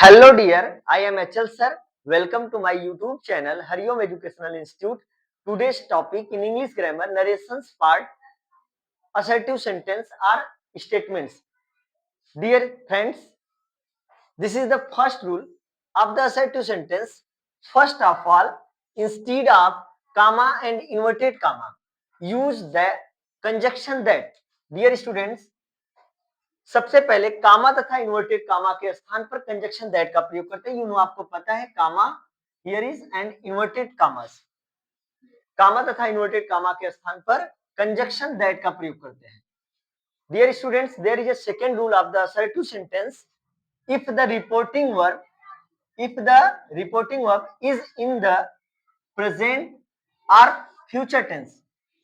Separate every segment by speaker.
Speaker 1: Hello dear, I am HL sir. Welcome to my YouTube channel Hariom Educational Institute. Today's topic in English grammar narrations part assertive sentence are statements. Dear friends, this is the first rule of the assertive sentence. First of all, instead of comma and inverted comma, use the conjunction that. Dear students, सबसे पहले कामा तथा inverted comma के स्थान पर conjunction that का प्रयोग करते हैं। यू नो आपको पता है कामा हियर इज एंड इन्वर्टेड कामास, कामा तथा इन्वर्टेड कामा के स्थान पर कंजक्शन दैट का प्रयोग करते हैं। Dear students, there is a second rule of the assertive sentence. If the reporting verb is in the present और future tense,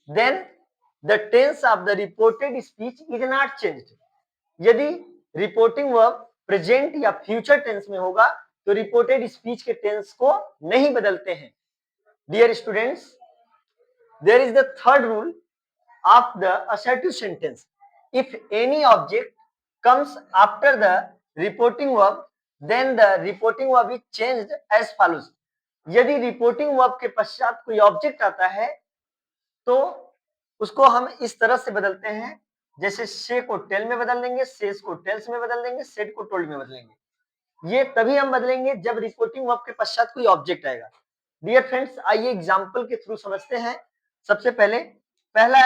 Speaker 1: then the tense of the reported speech is not changed. यदि reporting verb present या future tense में होगा तो reported speech के tense को नहीं बदलते हैं। Dear students, there is the third rule of the assertive sentence. If any object comes after the reporting verb, then the reporting verb is changed as follows. यदि reporting verb के पश्चात कोई object आता है तो उसको हम इस तरह से बदलते हैं, जैसे से को टेल में बदल देंगे, सेस को टेल्स में बदल देंगे, सेट को टोल्ड में बदलेंगे। ये तभी हम बदलेंगे जब रिपोर्टिंग वर्ब के पश्चात कोई ऑब्जेक्ट आएगा। डियर फ्रेंड्स, आइए एग्जांपल के थ्रू समझते हैं। सबसे पहले पहला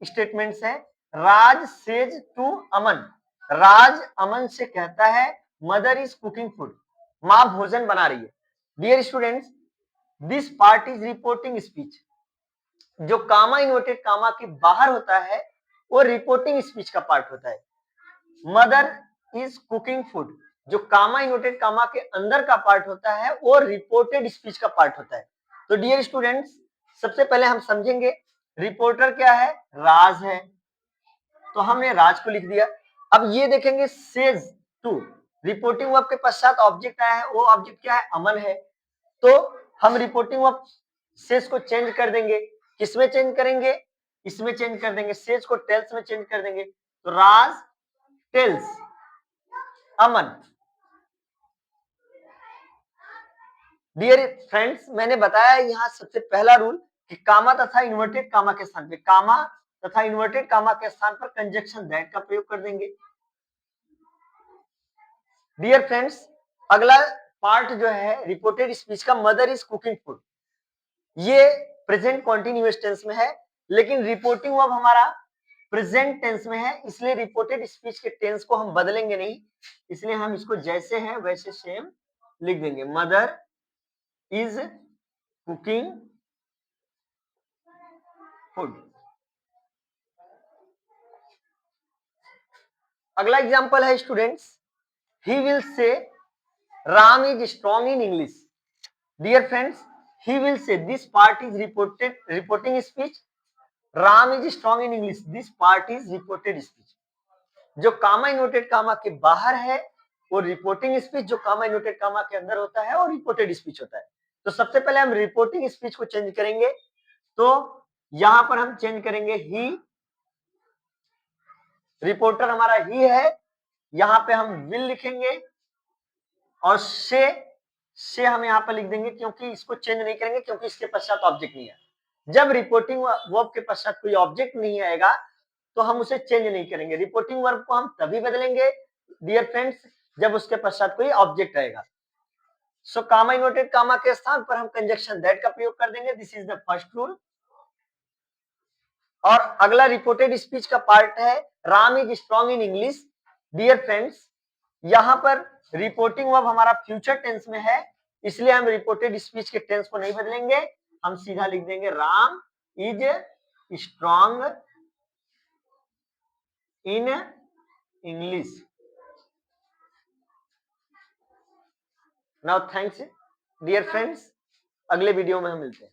Speaker 1: स्टेटमेंट है राज सेज टू अमन। राज अमन से कहता है मदर इज कुकिंग फूड, माँ भोजन बना रही है। Dear students, this part is reporting speech. जो कामा इन्वर्टेड कामा के बाहर होता है वो रिपोर्टिंग स्पीच का पार्ट होता है। मदर इज कुकिंग फूड जो कामा इन्वर्टेड कामा के अंदर का पार्ट होता है वो रिपोर्टेड स्पीच का पार्ट होता है। तो डियर स्टूडेंट्स, सबसे पहले हम समझेंगे रिपोर्टर क्या है, राज है, तो हमने राज को लिख दिया। अब ये देखेंगे सेज टू, रिपोर्टिंग वर्ब के पश्चात ऑब्जेक्ट आया है, वो ऑब्जेक्ट क्या है, अमन है। तो हम रिपोर्टिंग वर्ब सेज को चेंज कर देंगे। किसमें चेंज करेंगे, इसमें चेंज कर देंगे, सेज को टेल्स में चेंज कर देंगे। तो राज टेल्स अमन। डियर फ्रेंड्स, मैंने बताया यहाँ सबसे पहला रूल कि कामा तथा इन्वर्टेड कामा के स्थान पे, कामा तथा इन्वर्टेड कामा के स्थान पर कंजक्शन दैट का प्रयोग कर देंगे। डियर फ्रेंड्स, अगला पार्ट जो है रिपोर्टेड स्पीच का, मदर इज कुकिंग फूड, ये प्रेजेंट कॉन्टिन्यूअस टेंस में है, लेकिन रिपोर्टिंग वर्ब हमारा प्रेजेंट टेंस में है, इसलिए रिपोर्टेड स्पीच के टेंस को हम बदलेंगे नहीं, इसलिए हम इसको जैसे है वैसे सेम लिख देंगे। Mother is cooking food. अगला एग्जांपल है students, he will say Ram is strong in English. Dear friends, he will say this part is reporting speech, ram is strong in english, this part is reported speech। जो comma inverted comma के बाहर है वो reporting speech, जो comma inverted comma के अंदर होता है वो रिपोर्टेड स्पीच होता है। तो सबसे पहले हम रिपोर्टिंग स्पीच को चेंज करेंगे, तो यहां पर हम चेंज करेंगे ही, रिपोर्टर हमारा ही है, यहां पे हम विल लिखेंगे और से हम यहाँ पर लिख देंगे, क्योंकि इसको चेंज नहीं करेंगे क्योंकि इसके पश्चात ऑब्जेक्ट नहीं है। जब रिपोर्टिंग वर्ब के पश्चात कोई ऑब्जेक्ट नहीं आएगा तो हम उसे चेंज नहीं करेंगे। रिपोर्टिंग वर्ब को हम तभी बदलेंगे डियर फ्रेंड्स जब उसके पश्चात कोई ऑब्जेक्ट आएगा। सो कामा इन्वर्टेड कामा के स्थान पर हम कंजक्शन दैट का प्रयोग कर देंगे। This is the first rule. और अगला रिपोर्टेड स्पीच का पार्ट है Ram is strong in English. Dear friends, यहां पर रिपोर्टिंग वर्ब हमारा फ्यूचर टेंस में है, इसलिए हम रिपोर्टेड स्पीच के टेंस को नहीं बदलेंगे, हम सीधा लिख देंगे Ram is strong in English. Now thanks dear friends, अगले वीडियो में हम मिलते हैं।